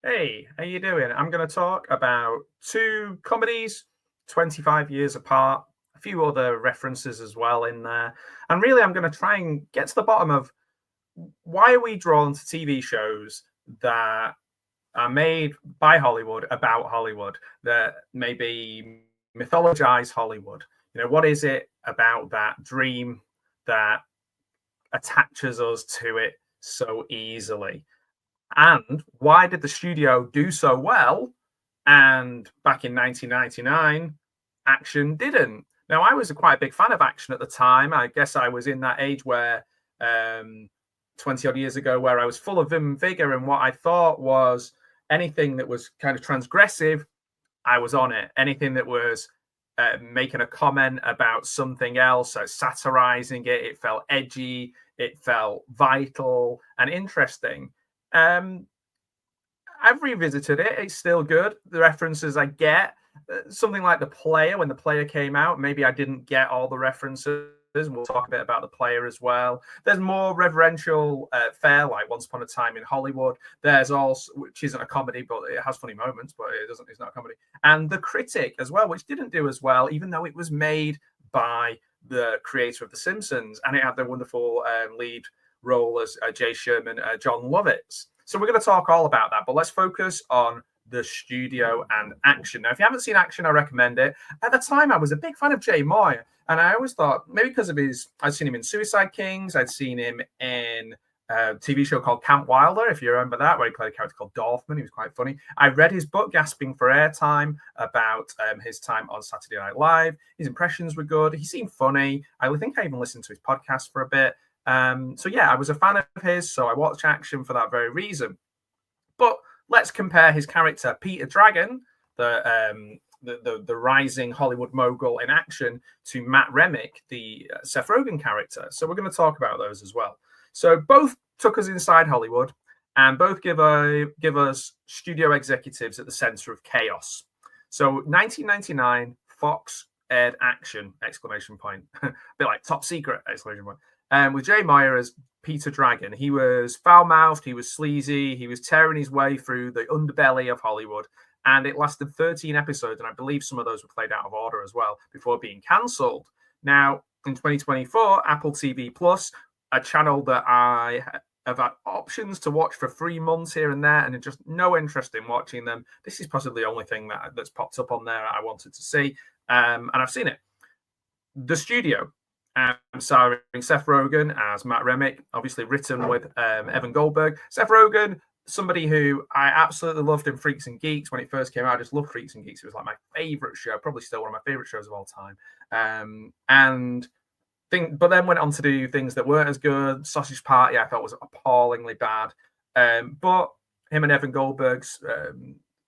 Hey, how you doing? I'm going to talk about two comedies, 25 years apart, a few other references as well in there. And really, I'm going to try and get to the bottom of why are we drawn to TV shows that are made by Hollywood about Hollywood, that maybe mythologize Hollywood. What is it about that dream that attaches us to it so easily? And why did the studio do so well? And back in 1999, Action didn't. Now, I was quite a big fan of Action at the time. I guess I was in that age where 20 odd years ago, where I was full of vim and vigor. And what I thought was anything that was kind of transgressive, I was on it. Anything that was making a comment about something else, so satirizing it, it felt edgy, it felt vital and interesting. Um, I've revisited it. It's still good. The references I get, something like The Player, when The Player came out, maybe I didn't get all the references. We'll talk a bit about The Player as well. There's more reverential fare, like Once Upon a Time in Hollywood. There's also, which isn't a comedy, but it has funny moments, but it's not a comedy. And The Critic as well, which didn't do as well, even though it was made by the creator of The Simpsons, and it had the wonderful lead role as Jay Sherman, John Lovitz. So we're going to talk all about that, but let's focus on the studio and Action. Now, if you haven't seen Action, I recommend it. At the time, I was a big fan of Jay Mohr, and I always thought maybe because of I'd seen him in Suicide Kings, I'd seen him in a TV show called Camp Wilder, if you remember that, where he played a character called Dorfman. He was quite funny. I read his book, Gasping for Airtime, about his time on Saturday Night Live. His impressions were good. He seemed funny. I think I even listened to his podcast for a bit. So yeah, I was a fan of his, so I watched Action for that very reason. But let's compare his character, Peter Dragon, the rising Hollywood mogul in Action, to Matt Remick, the Seth Rogen character. So we're going to talk about those as well. So both took us inside Hollywood, and both give us studio executives at the center of chaos. So 1999, Fox aired Action! Exclamation point. A bit like Top Secret! Exclamation point. With Jay Mohr as Peter Dragon. He was foul-mouthed, he was sleazy, he was tearing his way through the underbelly of Hollywood, and it lasted 13 episodes, and I believe some of those were played out of order as well before being cancelled. Now, in 2024, Apple TV Plus, a channel that I have had options to watch for 3 months here and there, and just no interest in watching them. This is possibly the only thing that's popped up on there I wanted to see, and I've seen it. The Studio, starring Seth Rogen as Matt Remick, obviously written with Evan Goldberg. Seth Rogen, somebody who I absolutely loved in Freaks and Geeks when it first came out. I just loved Freaks and Geeks. It was like my favorite show, probably still one of my favorite shows of all time. But then went on to do things that weren't as good. Sausage Party, I thought was appallingly bad. But him and Evan Goldberg's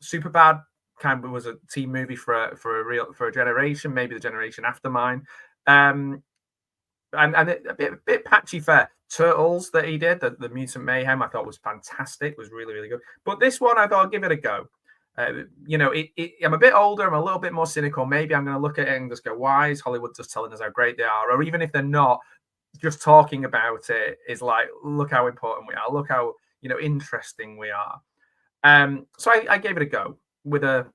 Superbad kind of was a team movie for a generation, maybe the generation after mine. And a bit patchy fare. Turtles that he did, the Mutant Mayhem, I thought was fantastic, was really, really good. But this one, I thought I'd give it a go. I'm a bit older, I'm a little bit more cynical. Maybe I'm going to look at it and just go, why is Hollywood just telling us how great they are? Or even if they're not, just talking about it is like, look how important we are, look how interesting we are. So I gave it a go with an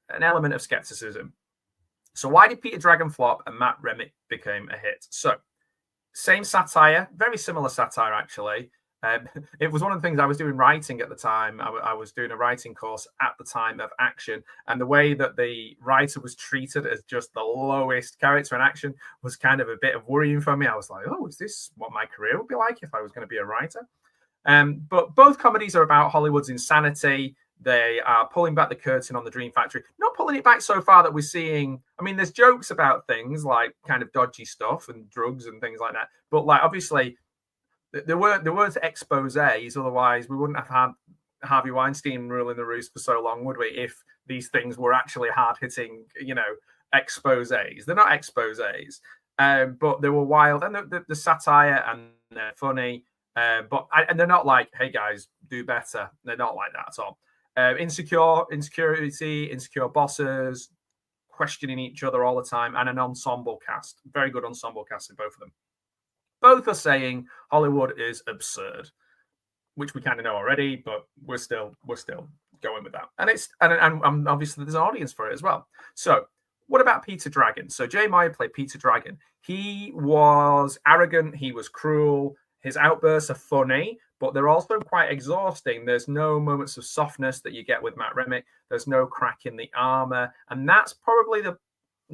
element of skepticism. So why did Peter Dragon flop and Matt Remick became a hit? So same satire, very similar satire actually. It was one of the things I was doing writing at the time. I was doing a writing course at the time of Action, and the way that the writer was treated as just the lowest character in Action was kind of a bit of worrying for me. I was like, oh, is this what my career would be like if I was going to be a writer? But both comedies are about Hollywood's insanity. They are pulling back the curtain on the Dream Factory, not pulling it back so far that we're seeing. I mean, there's jokes about things like kind of dodgy stuff and drugs and things like that. But like, obviously, there weren't exposés. Otherwise, we wouldn't have had Harvey Weinstein ruling the roost for so long, would we? If these things were actually hard hitting, exposés. They're not exposés, but they were wild, and the satire, and they're funny. And they're not like, hey guys, do better. They're not like that at all. Insecurity, insecure bosses, questioning each other all the time, and an ensemble cast. Very good ensemble cast in both of them. Both are saying Hollywood is absurd. which we kind of know already, but we're still going with that. And obviously there's an audience for it as well. So what about Peter Dragon? So Jay Mohr played Peter Dragon. He was arrogant. He was cruel. His outbursts are funny, but they're also quite exhausting. There's no moments of softness that you get with Matt Remick. There's no crack in the armor. And that's probably the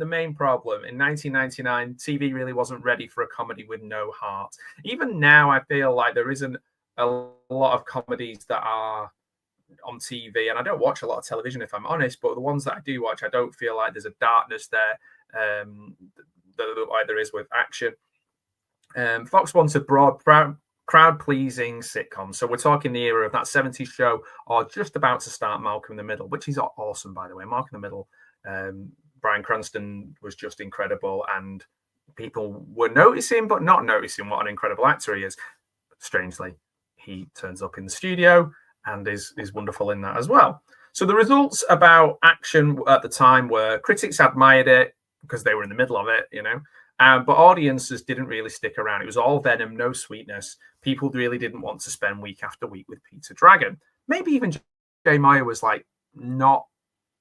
main problem. In 1999, TV really wasn't ready for a comedy with no heart. Even now, I feel like there isn't a lot of comedies that are on TV, and I don't watch a lot of television, if I'm honest, but the ones that I do watch, I don't feel like there's a darkness there like there is with action. Fox wanted broad, crowd-pleasing sitcoms. So we're talking the era of that 70s show, or just about to start Malcolm in the Middle, which is awesome, by the way. Malcolm in the Middle, Bryan Cranston was just incredible, and people were noticing, but not noticing what an incredible actor he is. Strangely, he turns up in the studio and is wonderful in that as well. So the results about action at the time were critics admired it because they were in the middle of it, but audiences didn't really stick around. It was all venom, no sweetness. People really didn't want to spend week after week with Peter Dragon. Maybe even Jay Mohr was not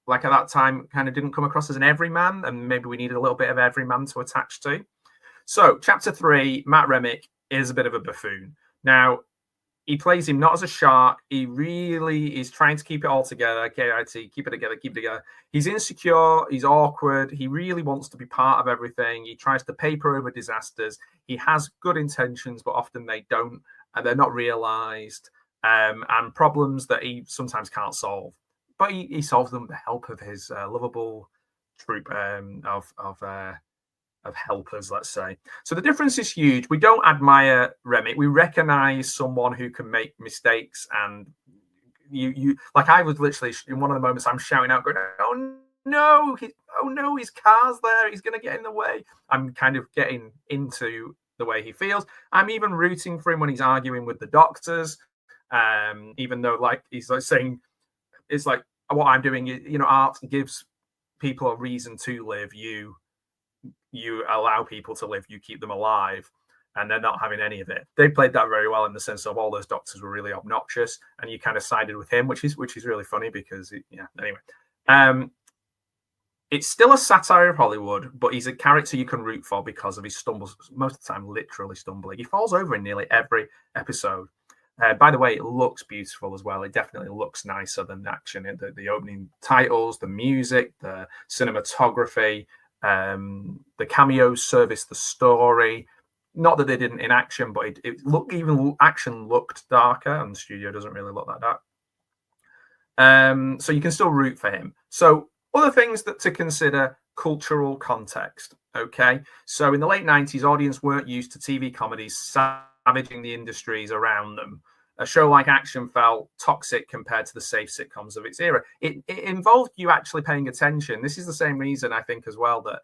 at that time, kind of didn't come across as an everyman, and maybe we needed a little bit of everyman to attach to. So chapter 3, Matt Remick is a bit of a buffoon. Now, he plays him not as a shark. He really is trying to keep it all together. KIT, keep it together. He's insecure. He's awkward. He really wants to be part of everything. He tries to paper over disasters. He has good intentions, but often they don't, and they're not realized, and problems that he sometimes can't solve. But he solves them with the help of his lovable troupe of helpers, let's say. So the difference is huge. We don't admire Remick. We recognize someone who can make mistakes, and you like I was literally in one of the moments I'm shouting out, going, "Oh no, his car's there. He's going to get in the way." I'm kind of getting into the way he feels. I'm even rooting for him when he's arguing with the doctors, even though he's saying it's like what I'm doing. Art gives people a reason to live. You allow people to live, you keep them alive, and they're not having any of it. They played that very well in the sense of all those doctors were really obnoxious, and you kind of sided with him, which is really funny because anyway. It's still a satire of Hollywood, but he's a character you can root for because of his stumbles, most of the time literally stumbling. He falls over in nearly every episode. By the way, it looks beautiful as well. It definitely looks nicer than the action. The opening titles, the music, the cinematography, the cameos service the story. Not that they didn't in action, but action looked darker, and the studio doesn't really look that dark. So you can still root for him. So other things to consider: cultural context. Okay, so in the late 90s, audience weren't used to TV comedies savaging the industries around them. A show like Action felt toxic compared to the safe sitcoms of its era. It involved you actually paying attention. This is the same reason, I think, as well, that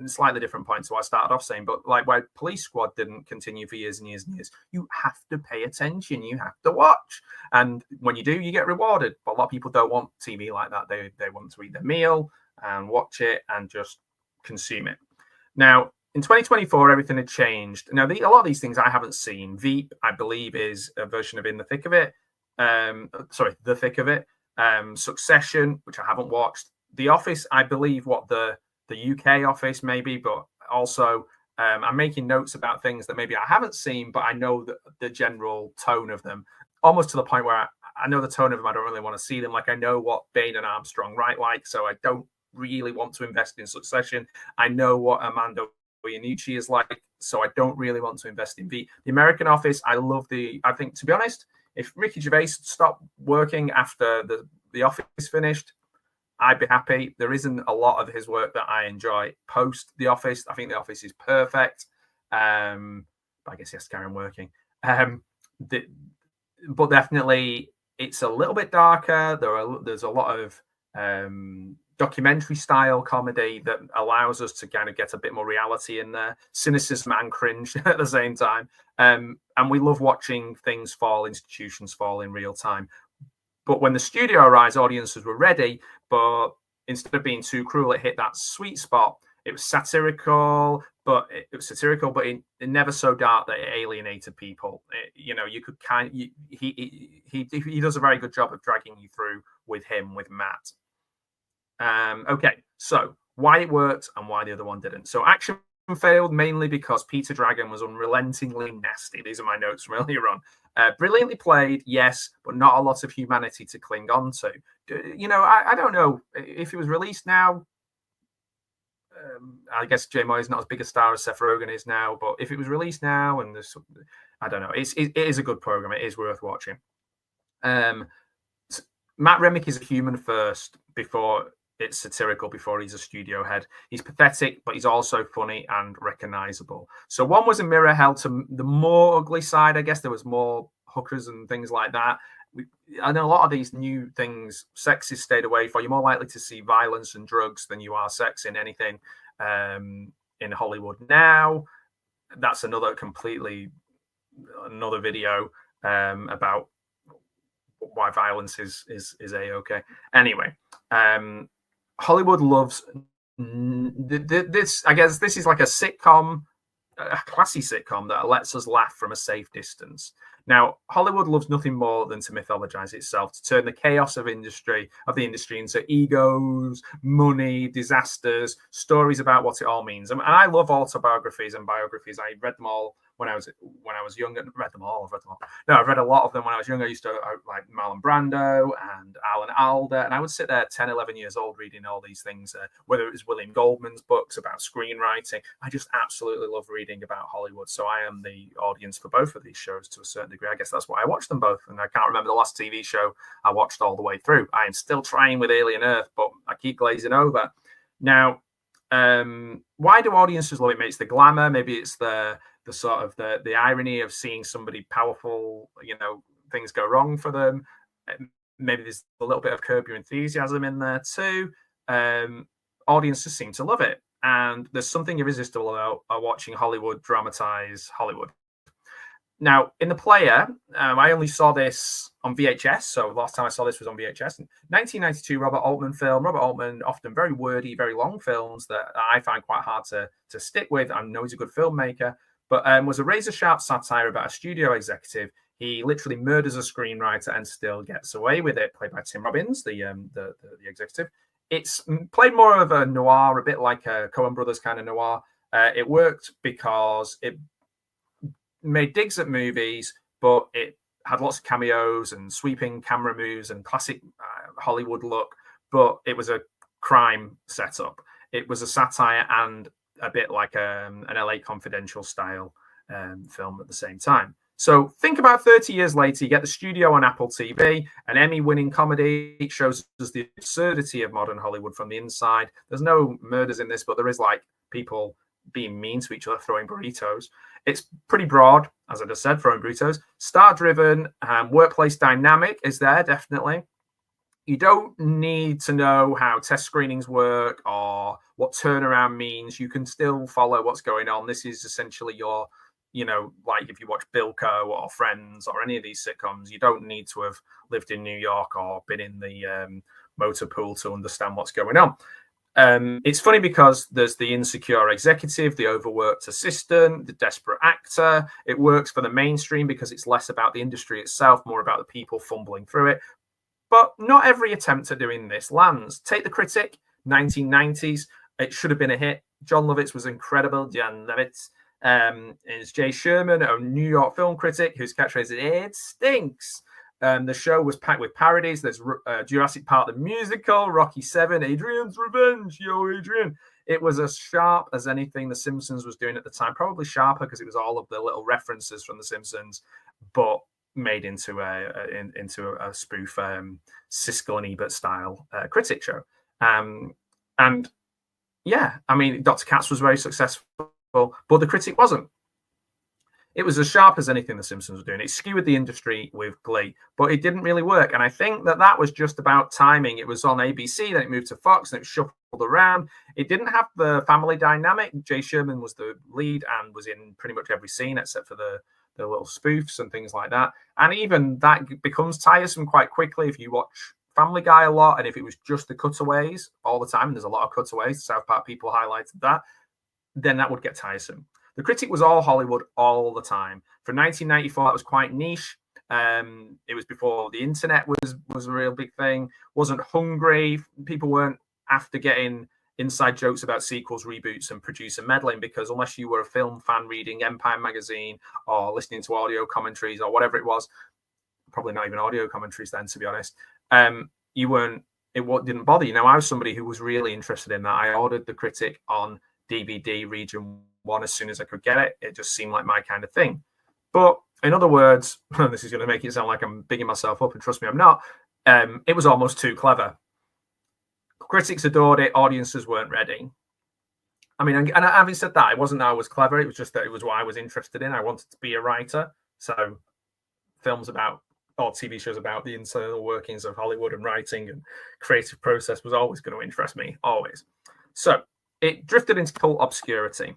slightly different point to what I started off saying, but why Police Squad didn't continue for years and years and years. You have to pay attention. You have to watch. And when you do, you get rewarded. But a lot of people don't want TV like that. They want to eat their meal and watch it and just consume it. Now, in 2024, everything had changed. Now, a lot of these things I haven't seen. Veep, I believe, is a version of In the Thick of It. The Thick of It. Succession, which I haven't watched. The Office, I believe, what the UK Office maybe, but also I'm making notes about things that maybe I haven't seen, but I know the general tone of them, almost to the point where I know the tone of them. I don't really want to see them. I know what Bain and Armstrong write like, so I don't really want to invest in Succession. I know what Armando Iannucci is like, so I don't really want to invest in Veep. The American Office, I think, to be honest, if Ricky Gervais stopped working after the Office finished, I'd be happy. There isn't a lot of his work that I enjoy post The Office. I think The Office is perfect, but I guess he has to carry on working. But definitely, it's a little bit darker. There's a lot of documentary style comedy that allows us to kind of get a bit more reality in there, cynicism and cringe at the same time. And we love watching things fall, institutions fall in real time. But when the studio arrived, audiences were ready, but instead of being too cruel, it hit that sweet spot. It was satirical, but it never so dark that it alienated people. You could he does a very good job of dragging you through with Matt. Okay, so why it worked and why the other one didn't. So Action failed mainly because Peter Dragon was unrelentingly nasty. These are my notes from earlier on. Brilliantly played, yes, but not a lot of humanity to cling on to. I don't know if it was released now. I guess Jay Mohr is not as big a star as Seth Rogen is now, but if it was released now, and I don't know, it is a good program. It is worth watching. Matt Remick is a human first before it's satirical, before he's a studio head. He's pathetic, but he's also funny and recognizable. So one was a mirror held to the more ugly side. I guess there was more hookers and things like that. I know a lot of these new things, sex is stayed away from. You're more likely to see violence and drugs than you are sex in anything in Hollywood now. That's another video about why violence is a-okay. Anyway, Hollywood loves this. I guess this is like a sitcom, a classy sitcom that lets us laugh from a safe distance. Now, Hollywood loves nothing more than to mythologize itself, to turn the chaos of the industry into egos, money, disasters, stories about what it all means. And I love autobiographies and biographies. I read them all when I was younger. Read them all. No, I've read a lot of them when I was younger. I used to like Marlon Brando and Alan Alda, and I would sit there 10, 11 years old reading all these things, whether it was William Goldman's books about screenwriting. I just absolutely love reading about Hollywood. So I am the audience for both of these shows to a certain degree. I guess that's why I watched them both, and I can't remember the last TV show I watched all the way through. I am still trying with Alien Earth, but I keep glazing over. Now, why do audiences love it? Maybe it's the glamour, maybe it's the sort of the irony of seeing somebody powerful, things go wrong for them. Maybe there's a little bit of Curb Your Enthusiasm in there too. Audiences seem to love it, and there's something irresistible about watching Hollywood dramatize Hollywood. Now, in the player, I only saw this on VHS. So the last time I saw this was on VHS. 1992 Robert Altman film. Robert Altman, often very wordy, very long films that I find quite hard to stick with. I know he's a good filmmaker, but was a razor-sharp satire about a studio executive. He literally murders a screenwriter and still gets away with it, played by Tim Robbins, the executive. It's played more of a noir, a bit like a Coen Brothers kind of noir. It worked because it made digs at movies, but it had lots of cameos and sweeping camera moves and classic Hollywood look, but it was a crime setup. It was a satire and a bit like an LA Confidential style film at the same time. So think about 30 years later, you get The Studio on Apple TV, an Emmy-winning comedy. It shows us the absurdity of modern Hollywood from the inside. There's no murders in this, but there is like people being mean to each other, throwing burritos. It's pretty broad, as I just said, throwing burritos. Star-driven, workplace dynamic is there, definitely. You don't need to know how test screenings work or what turnaround means. You can still follow what's going on. This is essentially your, like if you watch Bilko or Friends or any of these sitcoms, you don't need to have lived in New York or been in the motor pool to understand what's going on. It's funny because there's the insecure executive, the overworked assistant, the desperate actor. It works for the mainstream because it's less about the industry itself, more about the people fumbling through it. But not every attempt at doing this lands. Take The Critic, 1990s. It should have been a hit. John Lovitz was incredible. John Lovitz is Jay Sherman, a New York film critic whose catchphrase is, "It stinks." The show was packed with parodies. There's Jurassic Park, the musical, Rocky VII, Adrian's Revenge, yo, Adrian. It was as sharp as anything The Simpsons was doing at the time, probably sharper because it was all of the little references from The Simpsons, but made into a spoof Siskel and Ebert style critic show. And yeah, I mean, Dr. Katz was very successful, but The Critic wasn't. It was as sharp as anything The Simpsons were doing. It skewered the industry with glee, but it didn't really work. And I think that was just about timing. It was on ABC, then it moved to Fox, and it was shuffled around. It didn't have the family dynamic. Jay Sherman was the lead and was in pretty much every scene except for the little spoofs and things like that. And even that becomes tiresome quite quickly if you watch Family Guy a lot, and if it was just the cutaways all the time, and there's a lot of cutaways, South Park people highlighted that, then that would get tiresome. The Critic was all Hollywood all the time. For 1994, that was quite niche. It was before the internet was a real big thing. Wasn't hungry. People weren't after getting inside jokes about sequels, reboots, and producer meddling, because unless you were a film fan reading Empire magazine or listening to audio commentaries or whatever it was, probably not even audio commentaries then, to be honest, you weren't. It didn't bother you. Now, I was somebody who was really interested in that. I ordered The Critic on DVD region 1 as soon as I could get it. It just seemed like my kind of thing. But in other words, this is going to make it sound like I'm bigging myself up, and trust me, I'm not. It was almost too clever. Critics adored it. Audiences weren't ready. I mean, and having said that, it wasn't that I was clever. It was just that it was what I was interested in. I wanted to be a writer. So films about, or TV shows about the internal workings of Hollywood and writing and creative process was always going to interest me, always. So it drifted into cult obscurity.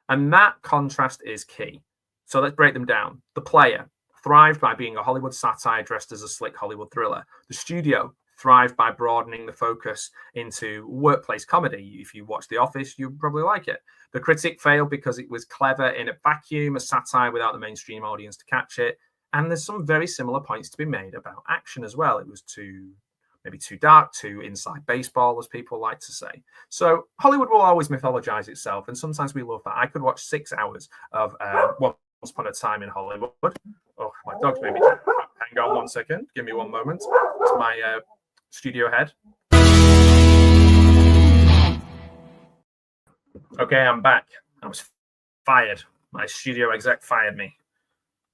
And that contrast is key. So let's break them down. The Player thrived by being a Hollywood satire dressed as a slick Hollywood thriller. The Studio thrived by broadening the focus into workplace comedy. If you watch The Office, you probably like it. The Critic failed because it was clever in a vacuum, a satire without the mainstream audience to catch it. And there's some very similar points to be made about Action as well. It was maybe too dark, too inside baseball, as people like to say. So Hollywood will always mythologize itself, and sometimes we love that. I could watch 6 hours of Once Upon a Time in Hollywood. Oh, my dog's maybe. Hang on 1 second. Give me 1 moment. It's my studio head. Okay, I'm back. I was fired. My studio exec fired me.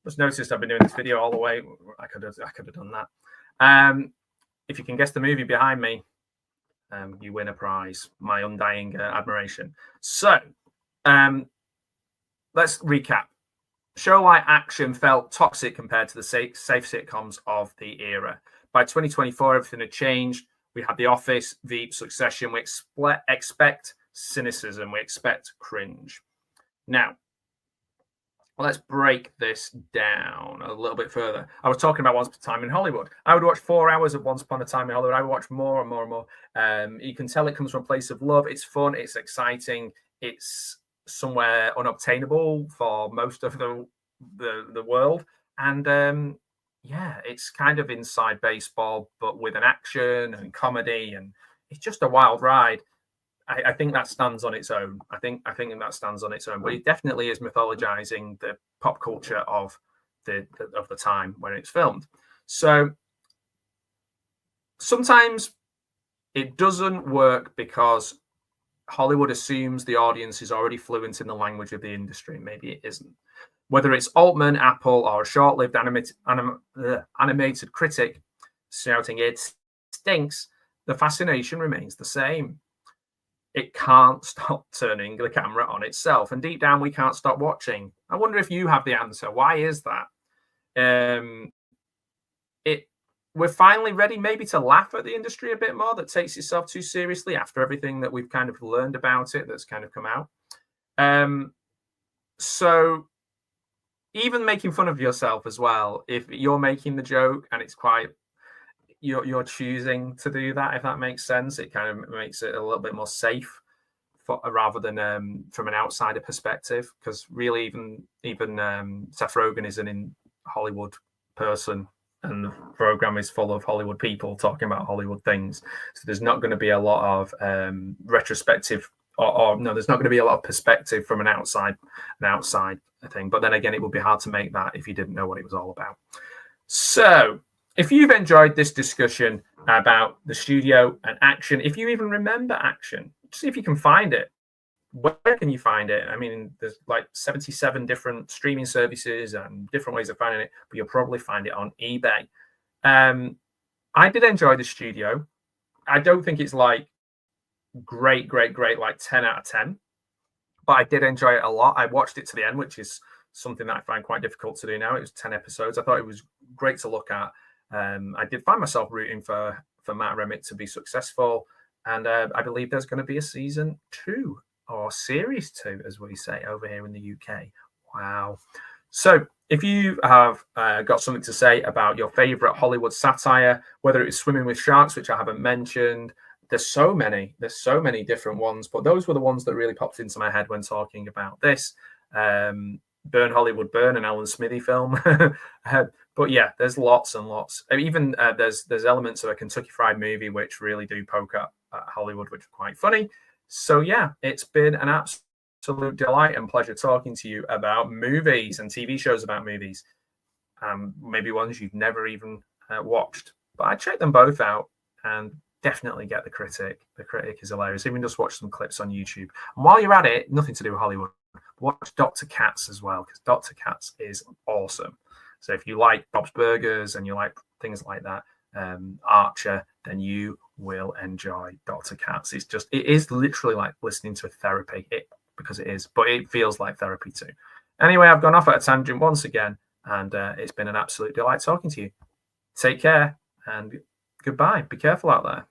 Just noticed I've been doing this video all the way. I could have done that. If you can guess the movie behind me, you win a prize. My undying admiration. So, let's recap. Show like Action felt toxic compared to the safe sitcoms of the era. By 2024, everything had changed. We had The Office, Veep, Succession. We expect cynicism. We expect cringe. Now, let's break this down a little bit further. I was talking about Once Upon a Time in Hollywood. I would watch 4 hours of Once Upon a Time in Hollywood. I would watch more and more and more. You can tell it comes from a place of love. It's fun. It's exciting. It's somewhere unobtainable for most of the world. And yeah, it's kind of inside baseball, but with an action and comedy, and it's just a wild ride. I think that stands on its own. I think that stands on its own, but it definitely is mythologizing the pop culture of the time when it's filmed. So sometimes it doesn't work because Hollywood assumes the audience is already fluent in the language of the industry. Maybe it isn't. Whether it's Altman, Apple, or a short-lived animated critic shouting "it stinks," the fascination remains the same. It can't stop turning the camera on itself, and deep down we can't stop watching. I wonder if you have the answer. Why is that? We're finally ready maybe to laugh at the industry a bit more that takes itself too seriously after everything that we've kind of learned about it that's kind of come out. So even making fun of yourself as well, if you're making the joke and it's quite, you're choosing to do that, if that makes sense, it kind of makes it a little bit more safe rather than from an outsider perspective, because really even Seth Rogen is an Hollywood person, and the program is full of Hollywood people talking about Hollywood things. So there's not going to be a lot of retrospective, or no, there's not going to be a lot of perspective from an outside thing. But then again, it would be hard to make that if you didn't know what it was all about. So if you've enjoyed this discussion about the studio and Action, if you even remember Action, see if you can find it. Where can you find it? I mean, there's like 77 different streaming services and different ways of finding it, but you'll probably find it on eBay. I did enjoy the studio. I don't think it's like great, like 10 out of 10, but I did enjoy it a lot. I watched it to the end, which is something that I find quite difficult to do now. It was 10 episodes. I thought it was great to look at. I did find myself rooting for Matt Remick to be successful. And I believe there's going to be a season 2 or series 2, as we say over here in the UK. Wow. So If you have got something to say about your favorite Hollywood satire, whether it's Swimming with Sharks, which I haven't mentioned, there's so many different ones, but those were the ones that really popped into my head when talking about this. Burn Hollywood Burn, an Alan Smithy film. But yeah, there's lots and lots. Even there's elements of a Kentucky Fried Movie which really do poke up at Hollywood, which are quite funny. So yeah, it's been an absolute delight and pleasure talking to you about movies and TV shows about movies. Maybe ones you've never even watched. But I checked them both out and definitely get The Critic. The Critic is hilarious. Even just watch some clips on YouTube. And while you're at it, nothing to do with Hollywood, watch Dr. Katz as well, because Dr. Katz is awesome. So if you like Bob's Burgers and you like things like that, Archer, then you will enjoy Dr. Katz. It is literally like listening to a therapy, because it is, but it feels like therapy too. Anyway, I've gone off at a tangent once again, and it's been an absolute delight talking to you. Take care and goodbye. Be careful out there.